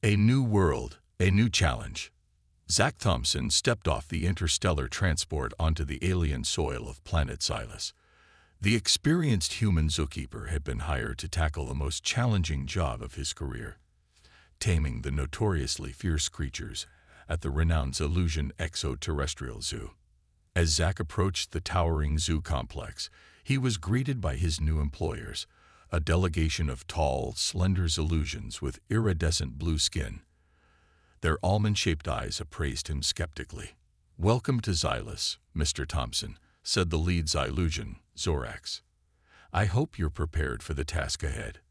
A new world, a new challenge. Zach Thompson stepped off the interstellar transport onto the alien soil of planet Silas. The experienced human zookeeper had been hired to tackle the most challenging job of his career, taming the notoriously fierce creatures at the renowned Zillusion Extraterrestrial Zoo. As Zach approached the towering zoo complex, he was greeted by his new employers, a delegation of tall, slender Zillusions with iridescent blue skin. Their almond-shaped eyes appraised him skeptically. "Welcome to Xylus, Mr. Thompson," said the lead Zillusion, Zorax. "I hope you're prepared for the task ahead.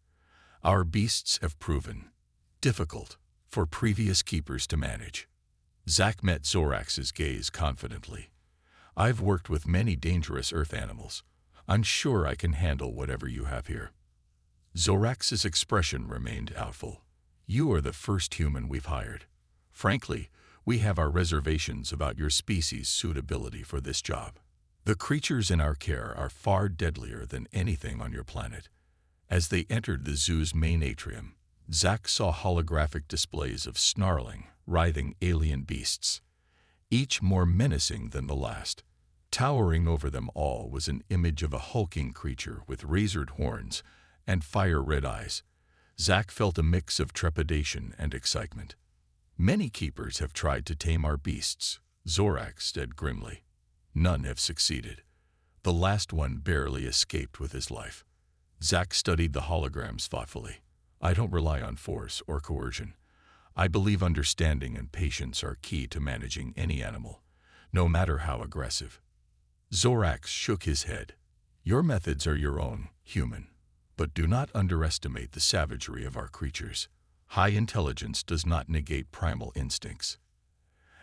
Our beasts have proven difficult for previous keepers to manage." Zach met Zorax's gaze confidently. "I've worked with many dangerous earth animals. I'm sure I can handle whatever you have here." Zorax's expression remained doubtful. "You are the first human we've hired. Frankly, we have our reservations about your species' suitability for this job. The creatures in our care are far deadlier than anything on your planet." As they entered the zoo's main atrium, Zach saw holographic displays of snarling, writhing alien beasts, each more menacing than the last. Towering over them all was an image of a hulking creature with razored horns and fire-red eyes. Zach felt a mix of trepidation and excitement. "Many keepers have tried to tame our beasts," Zorax said grimly. "None have succeeded. The last one barely escaped with his life." Zach studied the holograms thoughtfully. "I don't rely on force or coercion. I believe understanding and patience are key to managing any animal, no matter how aggressive." Zorax shook his head. "Your methods are your own, human, but do not underestimate the savagery of our creatures. High intelligence does not negate primal instincts."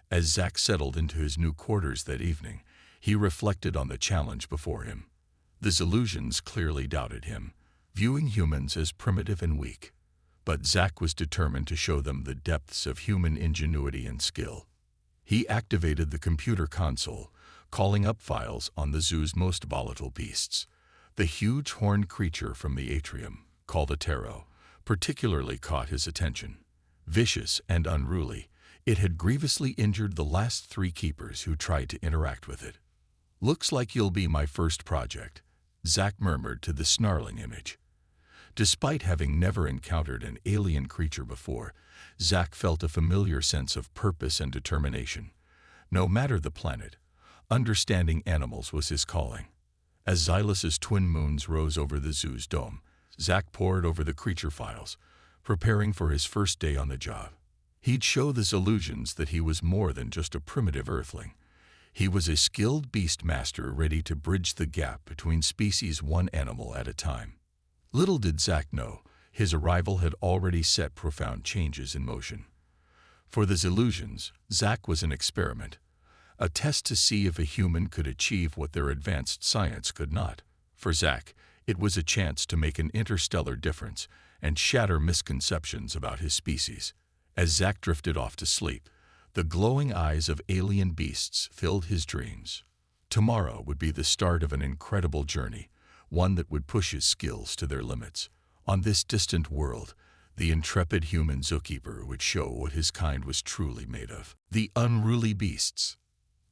As Zach settled into his new quarters that evening, he reflected on the challenge before him. The Zillusions clearly doubted him, viewing humans as primitive and weak. But Zach was determined to show them the depths of human ingenuity and skill. He activated the computer console, calling up files on the zoo's most volatile beasts. The huge horned creature from the atrium, called a Taro, particularly caught his attention. Vicious and unruly, it had grievously injured the last 3 keepers who tried to interact with it. "Looks like you'll be my first project," Zach murmured to the snarling image. Despite having never encountered an alien creature before, Zach felt a familiar sense of purpose and determination. No matter the planet, understanding animals was his calling. As Xylus's twin moons rose over the zoo's dome, Zach pored over the creature files, preparing for his first day on the job. He'd show the Zillusions that he was more than just a primitive earthling. He was a skilled beast master ready to bridge the gap between species one animal at a time. Little did Zach know, his arrival had already set profound changes in motion. For the Zillusions, Zach was an experiment, a test to see if a human could achieve what their advanced science could not. For Zach, it was a chance to make an interstellar difference and shatter misconceptions about his species. As Zach drifted off to sleep, the glowing eyes of alien beasts filled his dreams. Tomorrow would be the start of an incredible journey, one that would push his skills to their limits. On this distant world, the intrepid human zookeeper would show what his kind was truly made of. The unruly beasts.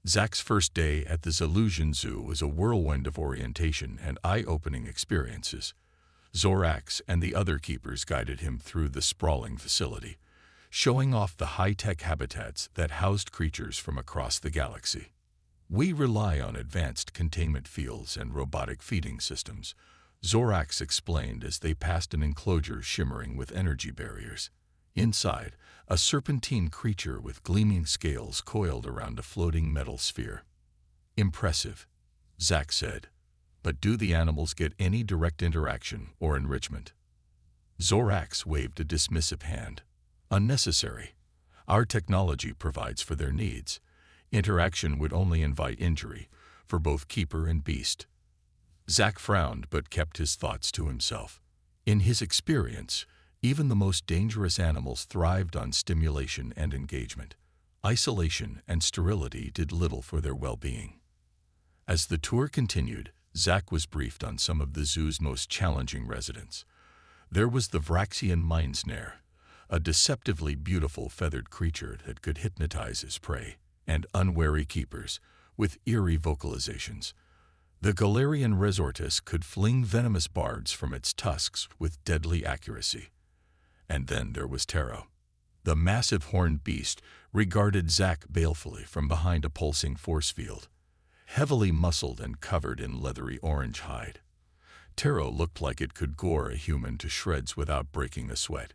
Zach's first day at the Zillusion Zoo was a whirlwind of orientation and eye-opening experiences. Zorax and the other keepers guided him through the sprawling facility, showing off the high-tech habitats that housed creatures from across the galaxy. "We rely on advanced containment fields and robotic feeding systems," Zorax explained as they passed an enclosure shimmering with energy barriers. Inside, a serpentine creature with gleaming scales coiled around a floating metal sphere. "Impressive," Zach said. "But do the animals get any direct interaction or enrichment?" Zorax waved a dismissive hand. "Unnecessary. Our technology provides for their needs. Interaction would only invite injury, for both keeper and beast." Zach frowned but kept his thoughts to himself. In his experience, even the most dangerous animals thrived on stimulation and engagement. Isolation and sterility did little for their well-being. As the tour continued, Zach was briefed on some of the zoo's most challenging residents. There was the Vraxian Mindsnare, a deceptively beautiful feathered creature that could hypnotize his prey and unwary keepers with eerie vocalizations. The Galarian resortus could fling venomous barbs from its tusks with deadly accuracy. And then there was Taro. The massive horned beast regarded Zack balefully from behind a pulsing force field, heavily muscled and covered in leathery orange hide. Taro looked like it could gore a human to shreds without breaking a sweat.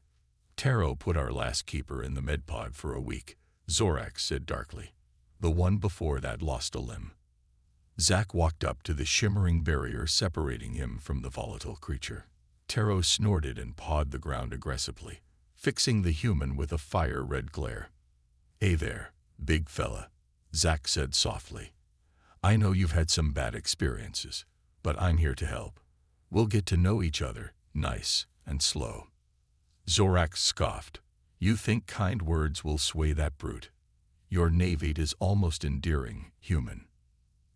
"Taro put our last keeper in the medpod for a week," Zorak said darkly. "The one before that lost a limb." Zack walked up to the shimmering barrier separating him from the volatile creature. Taro snorted and pawed the ground aggressively, fixing the human with a fire-red glare. "Hey there, big fella," Zack said softly. "I know you've had some bad experiences, but I'm here to help. We'll get to know each other, nice and slow." Zorak scoffed. "You think kind words will sway that brute? Your Navate is almost endearing, human."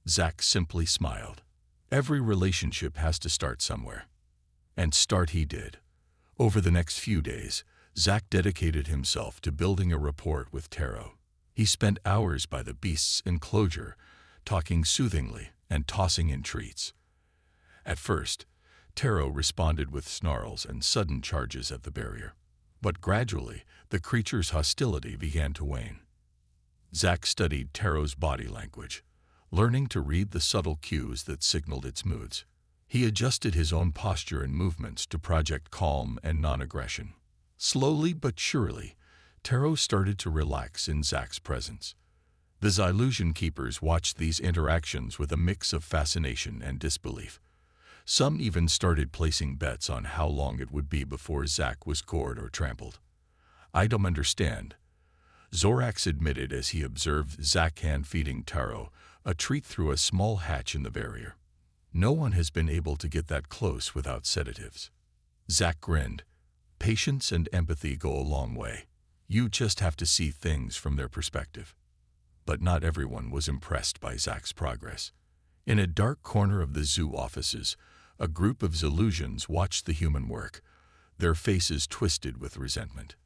Zack simply smiled. Every relationship has to start somewhere. And start he did. Over the next few days, Zack dedicated himself to building a rapport with Taro. He spent hours by the beast's enclosure, talking soothingly and tossing in treats. At first, Taro responded with snarls and sudden charges at the barrier. But gradually, the creature's hostility began to wane. Zack studied Taro's body language, learning to read the subtle cues that signaled its moods. He adjusted his own posture and movements to project calm and non-aggression. Slowly but surely, Taro started to relax in Zack's presence. The Xylusion keepers watched these interactions with a mix of fascination and disbelief. Some even started placing bets on how long it would be before Zack was gored or trampled. "I don't understand," Zorax admitted as he observed Zack hand-feeding Taro a treat through a small hatch in the barrier. "No one has been able to get that close without sedatives." Zack grinned. "Patience and empathy go a long way. You just have to see things from their perspective." But not everyone was impressed by Zack's progress. In a dark corner of the zoo offices, a group of Xylusians watched the human work, their faces twisted with resentment.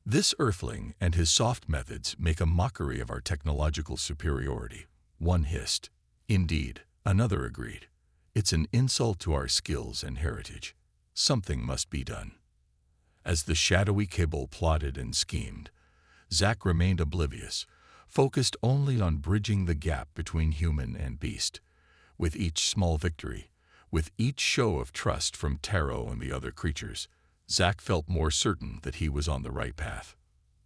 "This earthling and his soft methods make a mockery of our technological superiority," one hissed. "Indeed," another agreed. "It's an insult to our skills and heritage. Something must be done." As the shadowy cabal plotted and schemed, Zack remained oblivious, focused only on bridging the gap between human and beast. With each small victory, with each show of trust from Taro and the other creatures, Zack felt more certain that he was on the right path.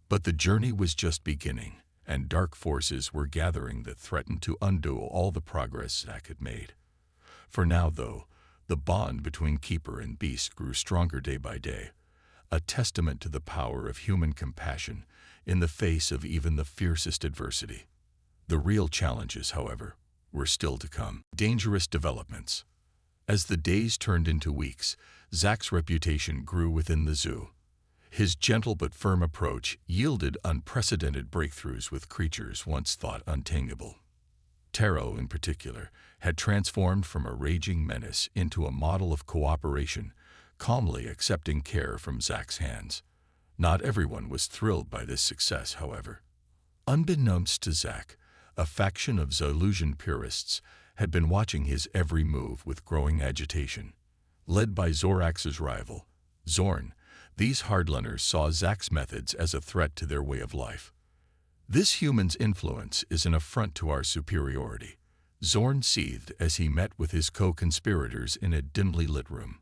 But the journey was just beginning, and dark forces were gathering that threatened to undo all the progress Zack had made. For now, though, the bond between keeper and beast grew stronger day by day, a testament to the power of human compassion in the face of even the fiercest adversity. The real challenges, however, were still to come. Dangerous developments. As the days turned into weeks, Zack's reputation grew within the zoo. His gentle but firm approach yielded unprecedented breakthroughs with creatures once thought untamable. Taro, in particular, had transformed from a raging menace into a model of cooperation, calmly accepting care from Zack's hands. Not everyone was thrilled by this success, however. Unbeknownst to Zack, a faction of Xylusian purists had been watching his every move with growing agitation. Led by Zorax's rival, Zorn, these hardliners saw Zack's methods as a threat to their way of life. "This human's influence is an affront to our superiority," Zorn seethed as he met with his co-conspirators in a dimly lit room.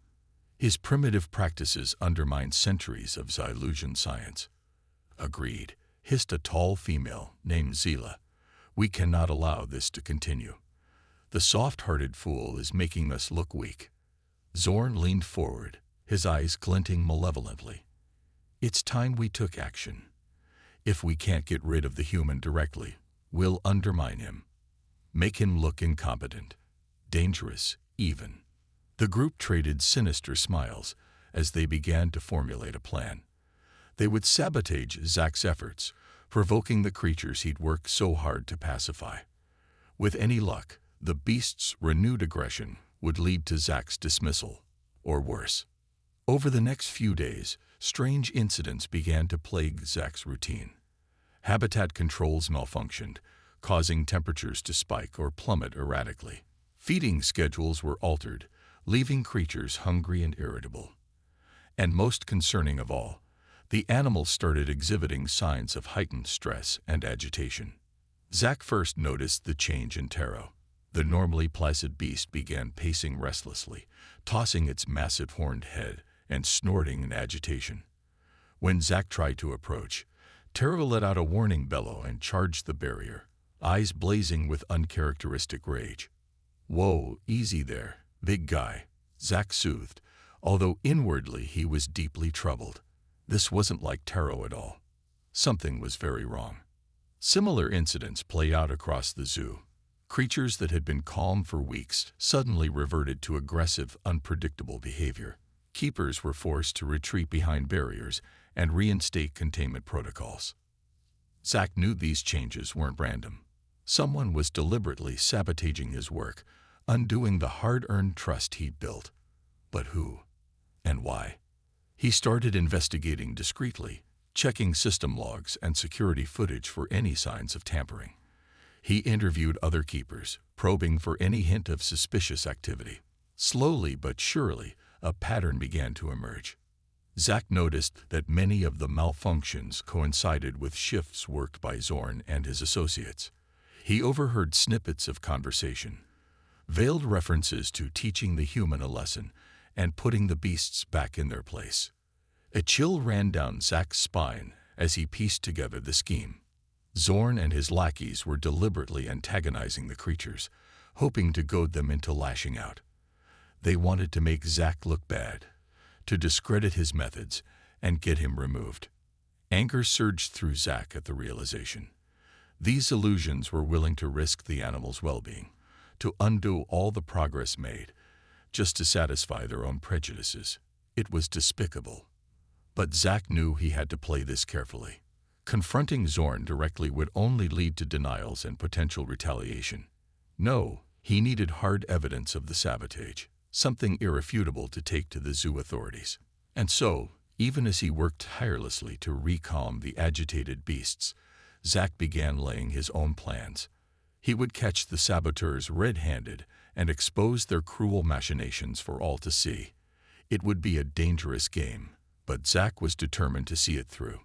"His primitive practices undermine centuries of Xylusian science." "Agreed," hissed a tall female named Zila. "We cannot allow this to continue. The soft-hearted fool is making us look weak." Zorn leaned forward, his eyes glinting malevolently. "It's time we took action. If we can't get rid of the human directly, we'll undermine him. Make him look incompetent, dangerous, even." The group traded sinister smiles as they began to formulate a plan. They would sabotage Zack's efforts, provoking the creatures he'd worked so hard to pacify. With any luck, the beast's renewed aggression would lead to Zack's dismissal, or worse. Over the next few days, strange incidents began to plague Zach's routine. Habitat controls malfunctioned, causing temperatures to spike or plummet erratically. Feeding schedules were altered, leaving creatures hungry and irritable. And most concerning of all, the animals started exhibiting signs of heightened stress and agitation. Zach first noticed the change in Taro. The normally placid beast began pacing restlessly, tossing its massive horned head and snorting in agitation. When Zach tried to approach, Taro let out a warning bellow and charged the barrier, eyes blazing with uncharacteristic rage. "Whoa, easy there, big guy," Zach soothed, although inwardly he was deeply troubled. This wasn't like Taro at all. Something was very wrong. Similar incidents play out across the zoo. Creatures that had been calm for weeks suddenly reverted to aggressive, unpredictable behavior. Keepers were forced to retreat behind barriers and reinstate containment protocols. Zach knew these changes weren't random. Someone was deliberately sabotaging his work, undoing the hard-earned trust he'd built. But who? And why? He started investigating discreetly, checking system logs and security footage for any signs of tampering. He interviewed other keepers, probing for any hint of suspicious activity. Slowly but surely, a pattern began to emerge. Zach noticed that many of the malfunctions coincided with shifts worked by Zorn and his associates. He overheard snippets of conversation, veiled references to teaching the human a lesson and putting the beasts back in their place. A chill ran down Zach's spine as he pieced together the scheme. Zorn and his lackeys were deliberately antagonizing the creatures, hoping to goad them into lashing out. They wanted to make Zach look bad, to discredit his methods and get him removed. Anger surged through Zach at the realization. These illusions were willing to risk the animal's well-being, to undo all the progress made, just to satisfy their own prejudices. It was despicable. But Zach knew he had to play this carefully. Confronting Zorn directly would only lead to denials and potential retaliation. No, he needed hard evidence of the sabotage, something irrefutable to take to the zoo authorities. And so, even as he worked tirelessly to recalm the agitated beasts, Zach began laying his own plans. He would catch the saboteurs red-handed and expose their cruel machinations for all to see. It would be a dangerous game, but Zach was determined to see it through.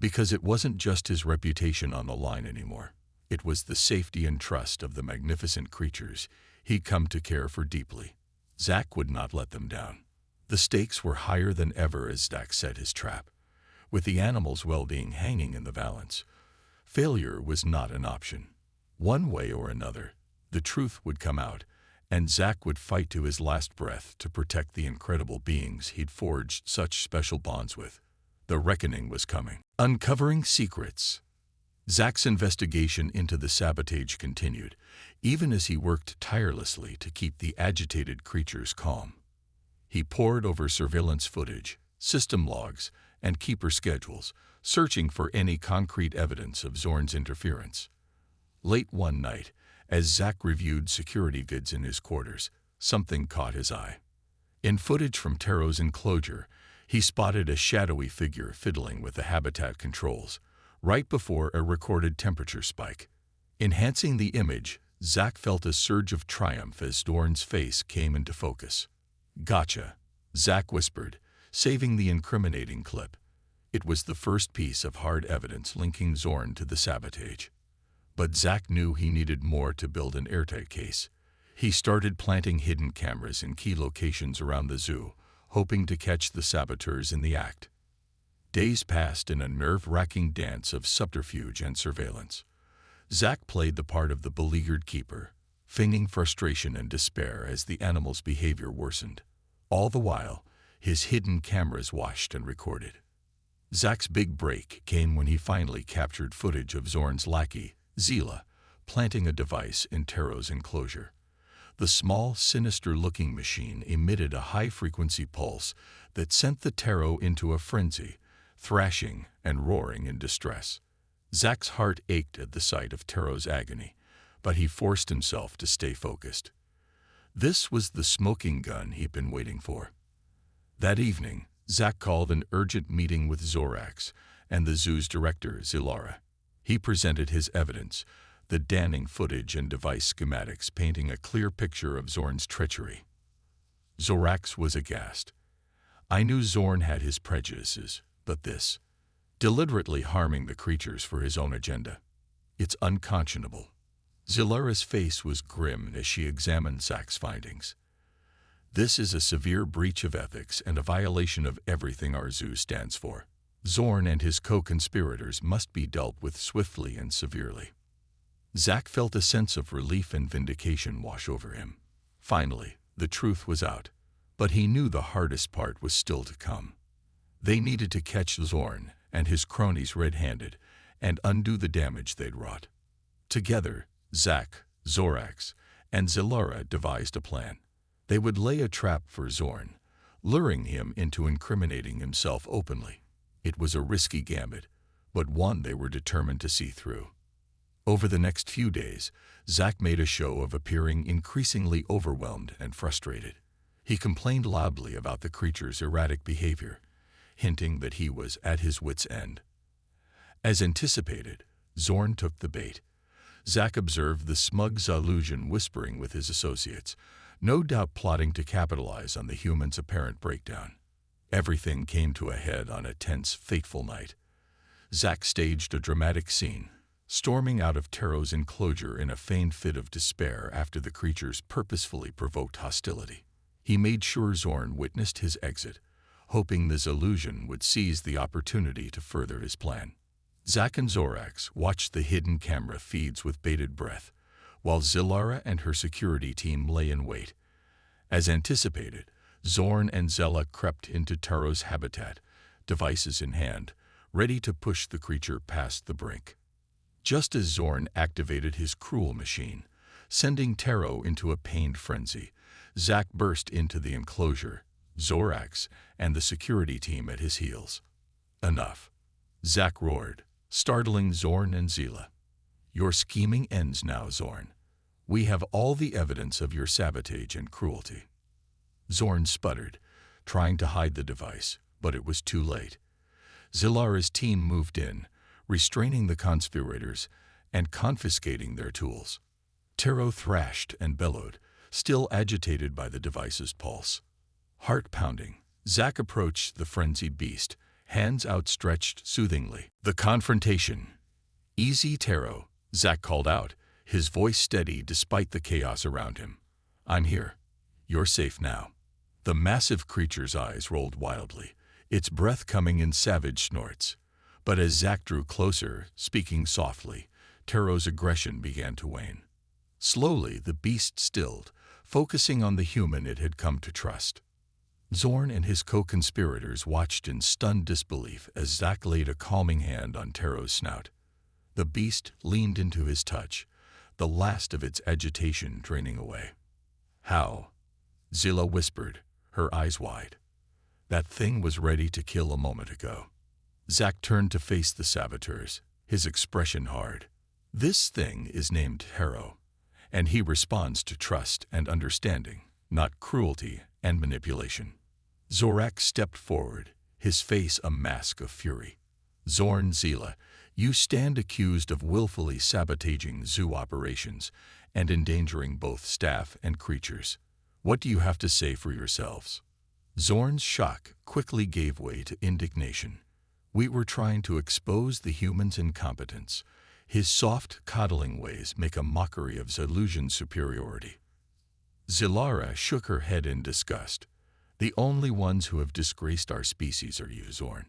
Because it wasn't just his reputation on the line anymore. It was the safety and trust of the magnificent creatures he'd come to care for deeply. Zach would not let them down. The stakes were higher than ever as Zach set his trap. With the animals' well-being hanging in the balance, failure was not an option. One way or another, the truth would come out, and Zach would fight to his last breath to protect the incredible beings he'd forged such special bonds with. The reckoning was coming. Uncovering secrets. Zach's investigation into the sabotage continued, even as he worked tirelessly to keep the agitated creatures calm. He pored over surveillance footage, system logs, and keeper schedules, searching for any concrete evidence of Zorn's interference. Late one night, as Zach reviewed security vids in his quarters, something caught his eye. In footage from Taro's enclosure, he spotted a shadowy figure fiddling with the habitat controls, right before a recorded temperature spike. Enhancing the image, Zach felt a surge of triumph as Zorn's face came into focus. "Gotcha," Zach whispered, saving the incriminating clip. It was the first piece of hard evidence linking Zorn to the sabotage. But Zach knew he needed more to build an airtight case. He started planting hidden cameras in key locations around the zoo, hoping to catch the saboteurs in the act. Days passed in a nerve-wracking dance of subterfuge and surveillance. Zach played the part of the beleaguered keeper, feigning frustration and despair as the animal's behavior worsened. All the while, his hidden cameras watched and recorded. Zach's big break came when he finally captured footage of Zorn's lackey, Zila, planting a device in Taro's enclosure. The small, sinister-looking machine emitted a high-frequency pulse that sent the Taro into a frenzy, thrashing and roaring in distress. Zach's heart ached at the sight of Taro's agony, but he forced himself to stay focused. This was the smoking gun he'd been waiting for. That evening, Zach called an urgent meeting with Zorax and the zoo's director, Zilara. He presented his evidence, the damning footage and device schematics painting a clear picture of Zorn's treachery. Zorax was aghast. I knew Zorn had his prejudices, but this, deliberately harming the creatures for his own agenda, it's unconscionable. Zilara's face was grim as she examined Zach's findings. This is a severe breach of ethics and a violation of everything our zoo stands for. Zorn and his co-conspirators must be dealt with swiftly and severely. Zach felt a sense of relief and vindication wash over him. Finally, the truth was out, but he knew the hardest part was still to come. They needed to catch Zorn and his cronies red-handed and undo the damage they'd wrought. Together, Zach, Zorax, and Zilara devised a plan. They would lay a trap for Zorn, luring him into incriminating himself openly. It was a risky gambit, but one they were determined to see through. Over the next few days, Zach made a show of appearing increasingly overwhelmed and frustrated. He complained loudly about the creature's erratic behavior, hinting that he was at his wit's end. As anticipated, Zorn took the bait. Zach observed the smug Zalusian whispering with his associates, no doubt plotting to capitalize on the human's apparent breakdown. Everything came to a head on a tense, fateful night. Zach staged a dramatic scene, storming out of Taro's enclosure in a feigned fit of despair after the creatures purposefully provoked hostility. He made sure Zorn witnessed his exit, hoping the Zalusian would seize the opportunity to further his plan. Zach and Zorax watched the hidden camera feeds with bated breath, while Zilara and her security team lay in wait. As anticipated, Zorn and Zella crept into Taro's habitat, devices in hand, ready to push the creature past the brink. Just as Zorn activated his cruel machine, sending Taro into a pained frenzy, Zach burst into the enclosure, Zorax and the security team at his heels. Enough, Zach roared, startling Zorn and Zila. Your scheming ends now, Zorn. We have all the evidence of your sabotage and cruelty. Zorn sputtered, trying to hide the device, but it was too late. Zilara's team moved in, restraining the conspirators and confiscating their tools. Taro thrashed and bellowed, still agitated by the device's pulse. Heart pounding, Zach approached the frenzied beast, hands outstretched soothingly. The confrontation. Easy, Taro, Zach called out, his voice steady despite the chaos around him. I'm here. You're safe now. The massive creature's eyes rolled wildly, its breath coming in savage snorts. But as Zach drew closer, speaking softly, Taro's aggression began to wane. Slowly, the beast stilled, focusing on the human it had come to trust. Zorn and his co-conspirators watched in stunned disbelief as Zach laid a calming hand on Taro's snout. The beast leaned into his touch, the last of its agitation draining away. How? Zilla whispered, her eyes wide. That thing was ready to kill a moment ago. Zach turned to face the saboteurs, his expression hard. This thing is named Taro, and he responds to trust and understanding, not cruelty and manipulation. Zorax stepped forward, his face a mask of fury. Zorn, Zila, you stand accused of willfully sabotaging zoo operations and endangering both staff and creatures. What do you have to say for yourselves? Zorn's shock quickly gave way to indignation. We were trying to expose the human's incompetence. His soft, coddling ways make a mockery of Zalusian's superiority. Zilara shook her head in disgust. The only ones who have disgraced our species are you, Zorn.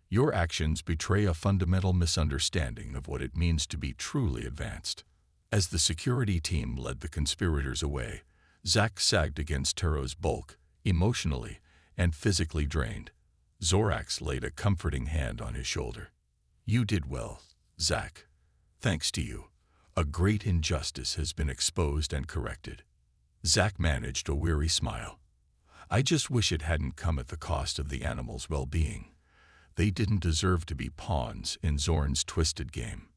Your actions betray a fundamental misunderstanding of what it means to be truly advanced. As the security team led the conspirators away, Zach sagged against Taro's bulk, emotionally and physically drained. Zorax laid a comforting hand on his shoulder. You did well, Zach. Thanks to you, a great injustice has been exposed and corrected. Zach managed a weary smile. I just wish it hadn't come at the cost of the animals' well-being. They didn't deserve to be pawns in Zorn's twisted game.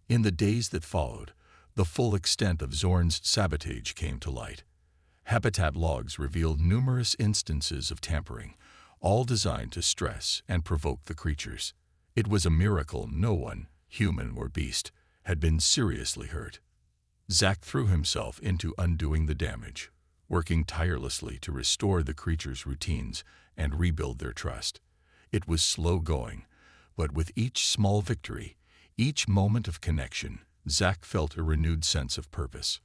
In the days that followed, the full extent of Zorn's sabotage came to light. Habitat logs revealed numerous instances of tampering, all designed to stress and provoke the creatures. It was a miracle no one, human or beast, had been seriously hurt. Zack threw himself into undoing the damage, working tirelessly to restore the creatures' routines and rebuild their trust. It was slow going, but with each small victory, each moment of connection, Zack felt a renewed sense of purpose.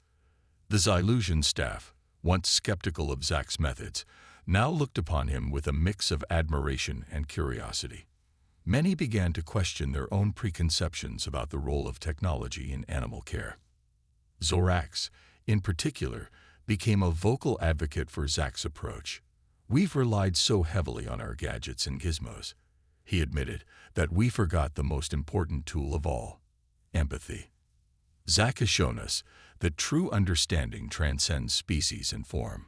The Xylusian staff, once skeptical of Zack's methods, now looked upon him with a mix of admiration and curiosity. Many began to question their own preconceptions about the role of technology in animal care. Zorax, in particular, became a vocal advocate for Zack's approach. "We've relied so heavily on our gadgets and gizmos," he admitted, "that we forgot the most important tool of all: empathy. Zack has shown us that true understanding transcends species and form."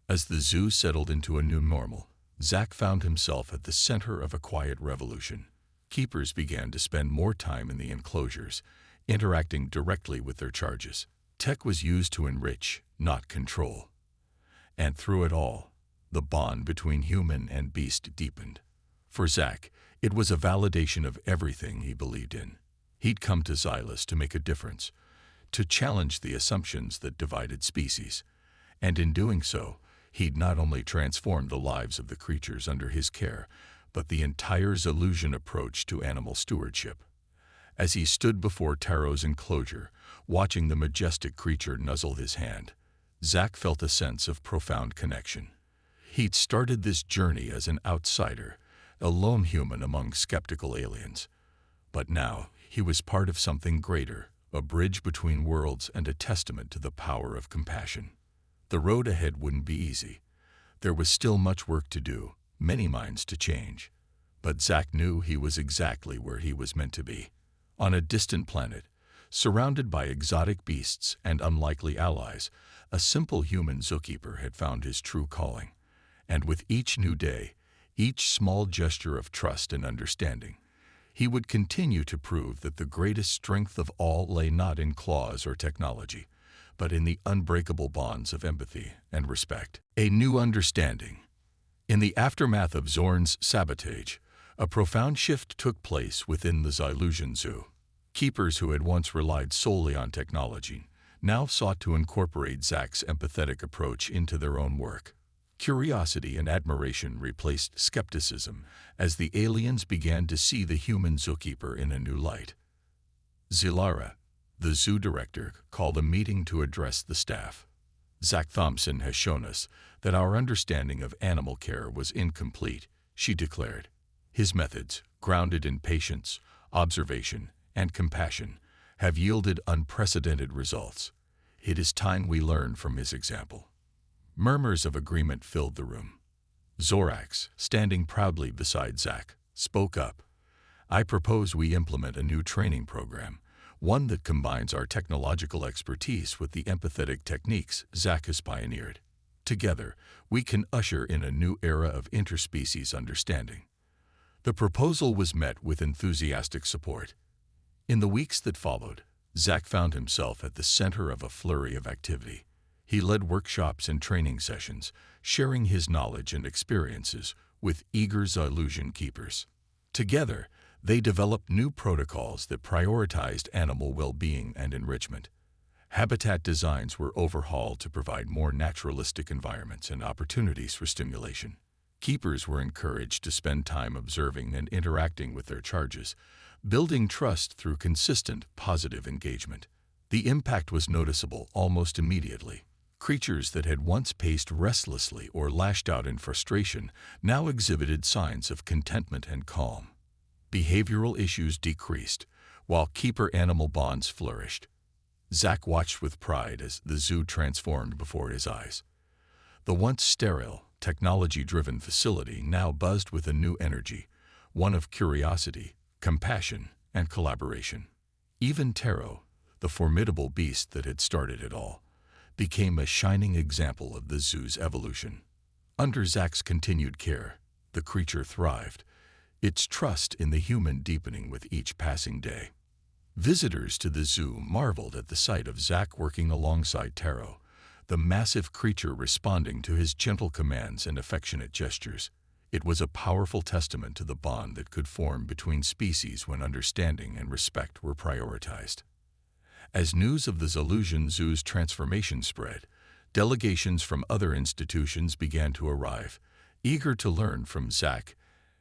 As the zoo settled into a new normal, Zack found himself at the center of a quiet revolution. Keepers began to spend more time in the enclosures, interacting directly with their charges. Tech was used to enrich, not control. And through it all, the bond between human and beast deepened. For Zack, it was a validation of everything he believed in. He'd come to Xylus to make a difference, to challenge the assumptions that divided species. And in doing so, he'd not only transformed the lives of the creatures under his care, but the entire Xylusian approach to animal stewardship. As he stood before Taro's enclosure, watching the majestic creature nuzzle his hand, Zack felt a sense of profound connection. He'd started this journey as an outsider, a lone human among skeptical aliens. But now he was part of something greater, a bridge between worlds and a testament to the power of compassion. The road ahead wouldn't be easy. There was still much work to do, many minds to change. But Zack knew he was exactly where he was meant to be. On a distant planet, surrounded by exotic beasts and unlikely allies, a simple human zookeeper had found his true calling. And with each new day, each small gesture of trust and understanding, he would continue to prove that the greatest strength of all lay not in claws or technology, but in the unbreakable bonds of empathy and respect. A new understanding. In the aftermath of Zorn's sabotage, a profound shift took place within the Xylusian Zoo. Keepers who had once relied solely on technology now sought to incorporate Zack's empathetic approach into their own work. Curiosity and admiration replaced skepticism as the aliens began to see the human zookeeper in a new light. Zilara, the zoo director, called a meeting to address the staff. "Zack Thompson has shown us that our understanding of animal care was incomplete," she declared. "His methods, grounded in patience, observation, and compassion, have yielded unprecedented results. It is time we learn from his example." Murmurs of agreement filled the room. Zorax, standing proudly beside Zack, spoke up. "I propose we implement a new training program, one that combines our technological expertise with the empathetic techniques Zack has pioneered. Together, we can usher in a new era of interspecies understanding." The proposal was met with enthusiastic support. In the weeks that followed, Zack found himself at the center of a flurry of activity. He led workshops and training sessions, sharing his knowledge and experiences with eager Xylusian keepers. Together, they developed new protocols that prioritized animal well-being and enrichment. Habitat designs were overhauled to provide more naturalistic environments and opportunities for stimulation. Keepers were encouraged to spend time observing and interacting with their charges, building trust through consistent, positive engagement. The impact was noticeable almost immediately. Creatures that had once paced restlessly or lashed out in frustration now exhibited signs of contentment and calm. Behavioral issues decreased, while keeper-animal bonds flourished. Zack watched with pride as the zoo transformed before his eyes. The once sterile, technology-driven facility now buzzed with a new energy, one of curiosity, compassion, and collaboration. Even Taro, the formidable beast that had started it all, became a shining example of the zoo's evolution. Under Zack's continued care, the creature thrived, its trust in the human deepening with each passing day. Visitors to the zoo marveled at the sight of Zack working alongside Taro, the massive creature responding to his gentle commands and affectionate gestures. It was a powerful testament to the bond that could form between species when understanding and respect were prioritized. As news of the Zaluzhan Zoo's transformation spread, delegations from other institutions began to arrive, eager to learn from Zach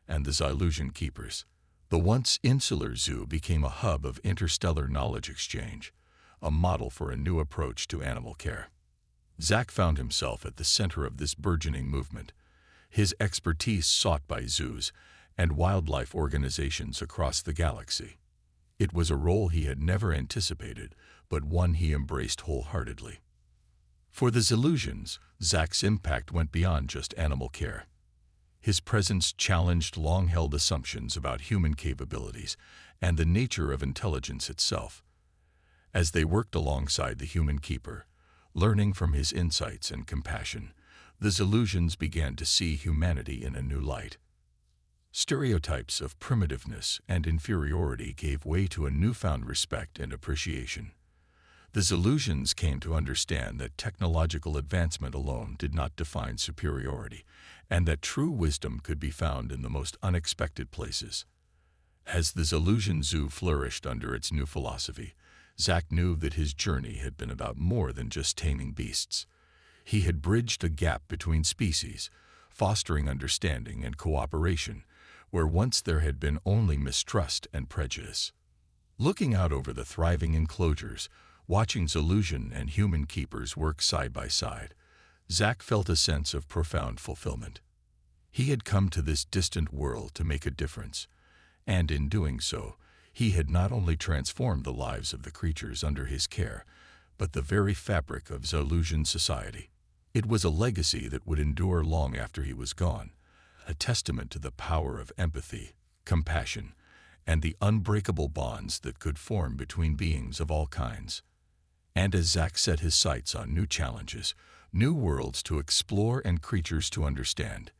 and the Zaluzhan keepers. The once insular zoo became a hub of interstellar knowledge exchange, a model for a new approach to animal care. Zach found himself at the center of this burgeoning movement, his expertise sought by zoos and wildlife organizations across the galaxy. It was a role he had never anticipated, but one he embraced wholeheartedly. For the Zaluzhans, Zach's impact went beyond just animal care. His presence challenged long-held assumptions about human capabilities and the nature of intelligence itself. As they worked alongside the human keeper, learning from his insights and compassion, the Zaluzhans began to see humanity in a new light. Stereotypes of primitiveness and inferiority gave way to a newfound respect and appreciation. The Zaluzhans came to understand that technological advancement alone did not define superiority, and that true wisdom could be found in the most unexpected places. As the Zaluzhan Zoo flourished under its new philosophy, Zach knew that his journey had been about more than just taming beasts. He had bridged a gap between species, fostering understanding and cooperation, where once there had been only mistrust and prejudice. Looking out over the thriving enclosures, watching Zaluzhan and human keepers work side by side, Zach felt a sense of profound fulfillment. He had come to this distant world to make a difference, and in doing so, he had not only transformed the lives of the creatures under his care, but the very fabric of Zaluzhan society. It was a legacy that would endure long after he was gone, a testament to the power of empathy, compassion, and the unbreakable bonds that could form between beings of all kinds. And as Zach set his sights on new challenges, new worlds to explore and creatures to understand,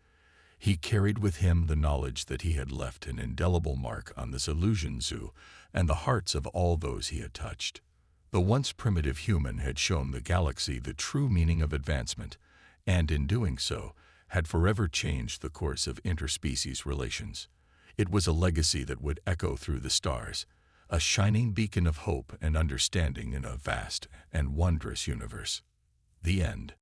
he carried with him the knowledge that he had left an indelible mark on the Zaluzhan Zoo and the hearts of all those he had touched. The once primitive human had shown the galaxy the true meaning of advancement, and in doing so, had forever changed the course of interspecies relations. It was a legacy that would echo through the stars, a shining beacon of hope and understanding in a vast and wondrous universe. The end.